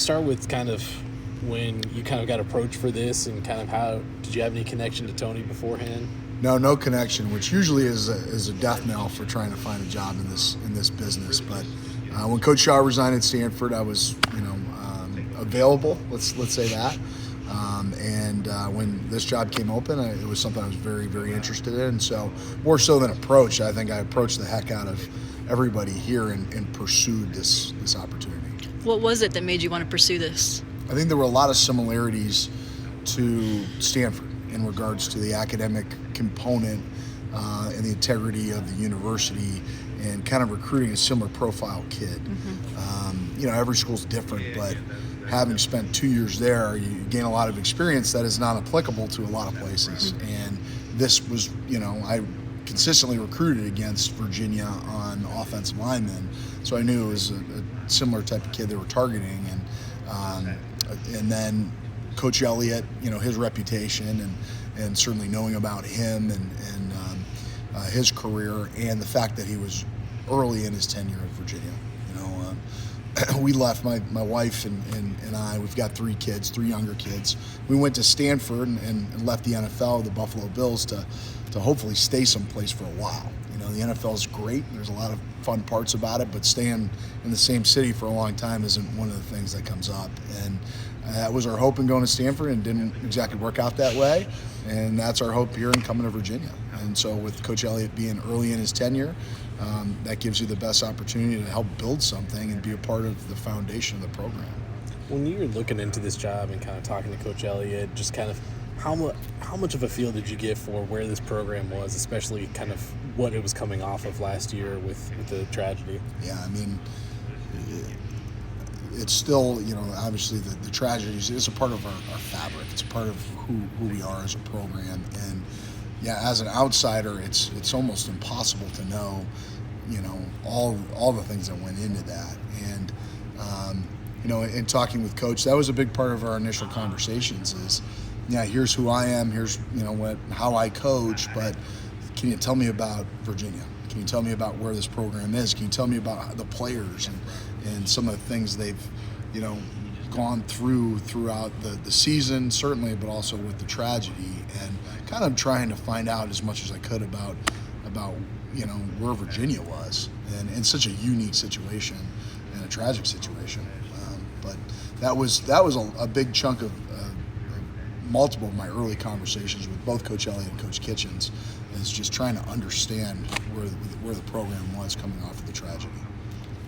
Start with kind of when you kind of got approached for this, and kind of how did you have any connection to Tony beforehand? No connection, which usually is a death knell for trying to find a job in this business. But when Coach Shaw resigned at Stanford, I was available. Let's say that. And when this job came open, it was something I was very, very interested in. So more so than approach, I think I approached the heck out of everybody here and pursued this opportunity. What was it that made you want to pursue this? I think there were a lot of similarities to Stanford in regards to the academic component and the integrity of the university, and kind of recruiting a similar profile kid. Every school's different, but having spent 2 years there, you gain a lot of experience that is not applicable to a lot of places. And this was, I consistently recruited against Virginia on offensive linemen, so I knew it was a similar type of kid they were targeting. And then Coach Elliott, his reputation and certainly knowing about him and his career, and the fact that he was early in his tenure at Virginia. We left, my wife and I, we've got three younger kids. We went to Stanford and left the NFL, the Buffalo Bills, to hopefully stay someplace for a while. The NFL is great. There's a lot of fun parts about it, but staying in the same city for a long time isn't one of the things that comes up. And that was our hope in going to Stanford, and didn't exactly work out that way. And that's our hope here in coming to Virginia. And so with Coach Elliott being early in his tenure, that gives you the best opportunity to help build something and be a part of the foundation of the program. When you were looking into this job and kind of talking to Coach Elliott, just kind of how much of a feel did you get for where this program was, especially kind of what it was coming off of last year with the tragedy? Yeah, I mean, it's still, obviously the tragedy is a part of our fabric. It's a part of who we are as a program. And yeah, as an outsider, it's almost impossible to know, all the things that went into that. And in talking with Coach, that was a big part of our initial conversations. Is, here's who I am, here's how I coach, but can you tell me about Virginia? Can you tell me about where this program is? Can you tell me about the players and some of the things they've gone throughout the season, certainly, but also with the tragedy, and kind of trying to find out as much as I could about where Virginia was, and in such a unique situation and a tragic situation. But that was a big chunk of multiple of my early conversations with both Coach Elliott and Coach Kitchens, is just trying to understand where the program was coming off of the tragedy.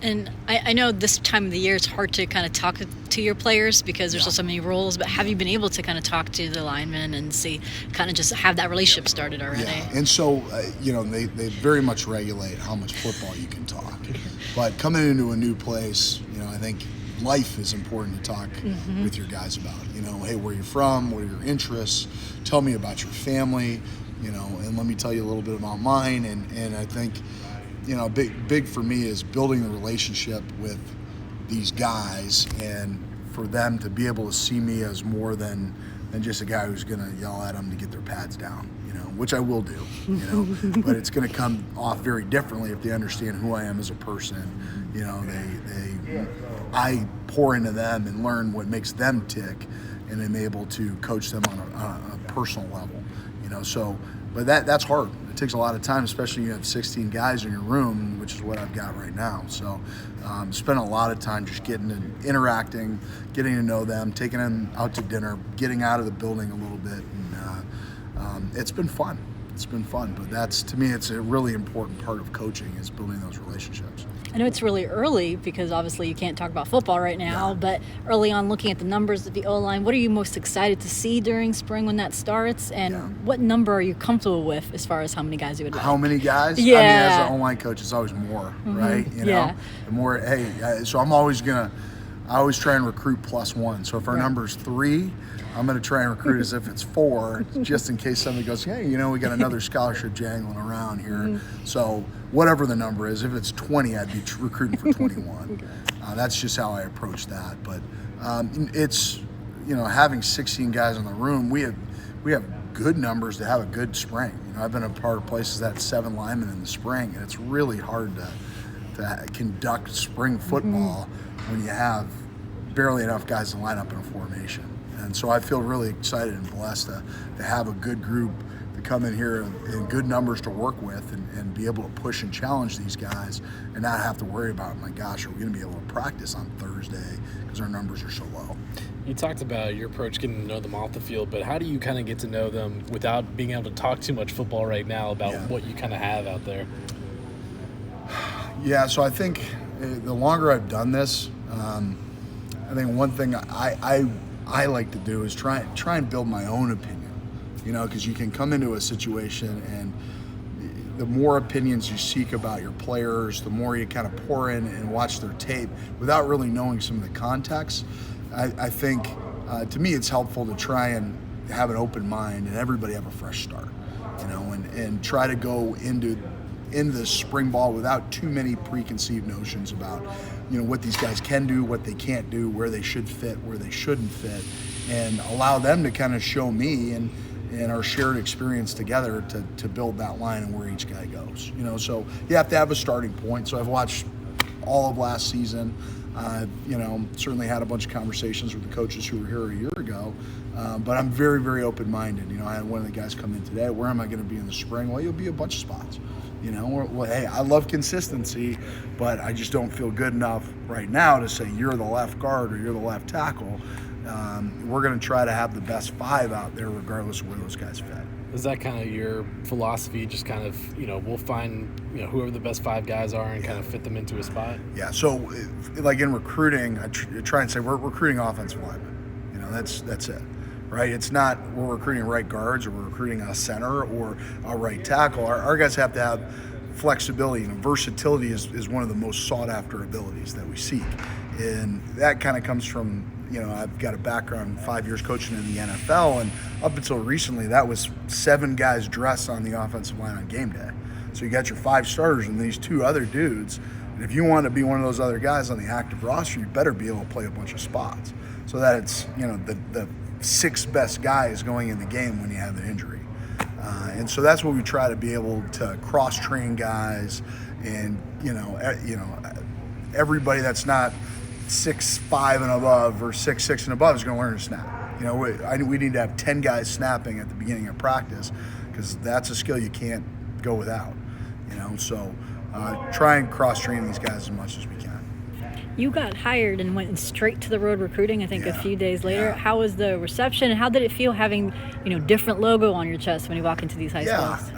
And I know this time of the year it's hard to kind of talk to your players because there's so many roles, but have you been able to kind of talk to the linemen and see, kind of just have that relationship started already? Yeah, and so, they very much regulate how much football you can talk. But coming into a new place, I think life is important to talk with your guys about. Hey, where you're from, what are your interests, tell me about your family, and let me tell you a little bit about mine. And I think, big for me is building a relationship with these guys, and for them to be able to see me as more than just a guy who's going to yell at them to get their pads down, which I will do, but it's going to come off very differently if they understand who I am as a person. I pour into them and learn what makes them tick, and I'm able to coach them on a personal level, but that's hard. It takes a lot of time, especially when you have 16 guys in your room, which is what I've got right now. So spend a lot of time just interacting, getting to know them, taking them out to dinner, getting out of the building a little bit. And it's been fun. It's been fun. But to me, it's a really important part of coaching, is building those relationships. I know it's really early because obviously you can't talk about football right now, but early on, looking at the numbers of the O-line, what are you most excited to see during spring when that starts? And what number are you comfortable with as far as how many guys you would like? How many guys? Yeah. I mean, as an O-line coach, it's always more, right? The more, so I always try and recruit +1. So if our number's 3, I'm going to try and recruit as if it's 4, just in case somebody goes, hey, we got another scholarship jangling around here. So whatever the number is, if it's 20, I'd be recruiting for 21. That's just how I approach that. But it's, having 16 guys in the room, we have good numbers to have a good spring. I've been a part of places that had 7 linemen in the spring, and it's really hard to conduct spring football when you have barely enough guys to line up in a formation. And so I feel really excited and blessed to have a good group to come in here in good numbers to work with and be able to push and challenge these guys and not have to worry about, my gosh, are we going to be able to practice on Thursday because our numbers are so low. You talked about your approach, getting to know them off the field, but how do you kind of get to know them without being able to talk too much football right now about what you kind of have out there? Yeah, so I think the longer I've done this, I think one thing I like to do is try and build my own opinion, because you can come into a situation and the more opinions you seek about your players, the more you kind of pour in and watch their tape without really knowing some of the context. I think, to me, it's helpful to try and have an open mind and everybody have a fresh start, and try to go into the spring ball without too many preconceived notions about, what these guys can do, what they can't do, where they should fit, where they shouldn't fit, and allow them to kind of show me and our shared experience together to build that line and where each guy goes. So you have to have a starting point. So I've watched all of last season. Certainly had a bunch of conversations with the coaches who were here a year ago, but I'm very, very open-minded. I had one of the guys come in today. Where am I going to be in the spring? Well, you'll be a bunch of spots. Well, hey, I love consistency, but I just don't feel good enough right now to say you're the left guard or you're the left tackle. We're going to try to have the best 5 out there regardless of where those guys fit. Is that kind of your philosophy? Just kind of, we'll find, whoever the best 5 guys are and kind of fit them into a spot? Yeah, so like in recruiting, I try and say we're recruiting offensive linemen. That's it, right? It's not we're recruiting right guards or we're recruiting a center or a right tackle. Our guys have to have flexibility, and versatility is one of the most sought after abilities that we seek. And that kind of comes from, I've got a background 5 years coaching in the NFL, and up until recently, that was 7 guys dressed on the offensive line on game day. So you got your 5 starters and these 2 other dudes. And if you want to be one of those other guys on the active roster, you better be able to play a bunch of spots so that it's, the 6 best guys going in the game when you have an injury. And so that's what we try to be able to cross-train guys, and everybody that's not 6'5" and above or 6'6" and above is going to learn to snap. We need to have 10 guys snapping at the beginning of practice because that's a skill you can't go without. So try and cross-train these guys as much as we can. You got hired and went straight to the road recruiting, I think, a few days later. Yeah. How was the reception, and how did it feel having, different logo on your chest when you walk into these high schools?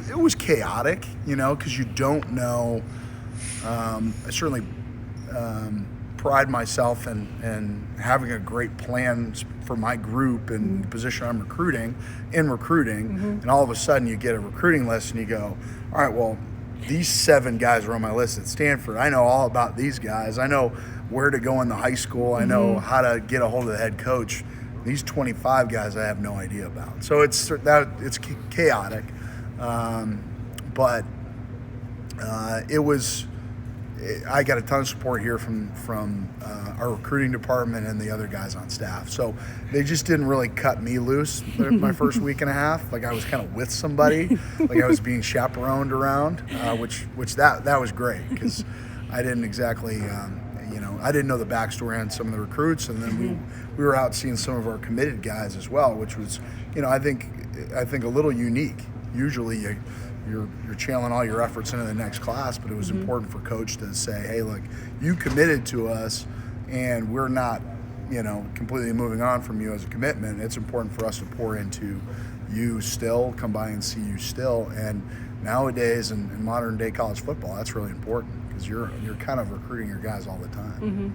It was chaotic, because you don't know. I certainly pride myself in having a great plan for my group and the position I'm recruiting, and all of a sudden you get a recruiting list and you go, all right, well, these 7 guys are on my list at Stanford. I know all about these guys. I know where to go in the high school. I know how to get a hold of the head coach. These 25 guys I have no idea about. So it's chaotic, but it was. I got a ton of support here from our recruiting department and the other guys on staff. So they just didn't really cut me loose my first week and a half. Like I was kind of with somebody, like I was being chaperoned around, which that was great because I didn't exactly, I didn't know the backstory on some of the recruits, and then we were out seeing some of our committed guys as well, which was, I think a little unique. Usually you're channeling all your efforts into the next class, but it was important for coach to say, hey, look, you committed to us and we're not, completely moving on from you as a commitment. It's important for us to pour into you still, come by and see you still. And nowadays in modern day college football, that's really important because you're kind of recruiting your guys all the time.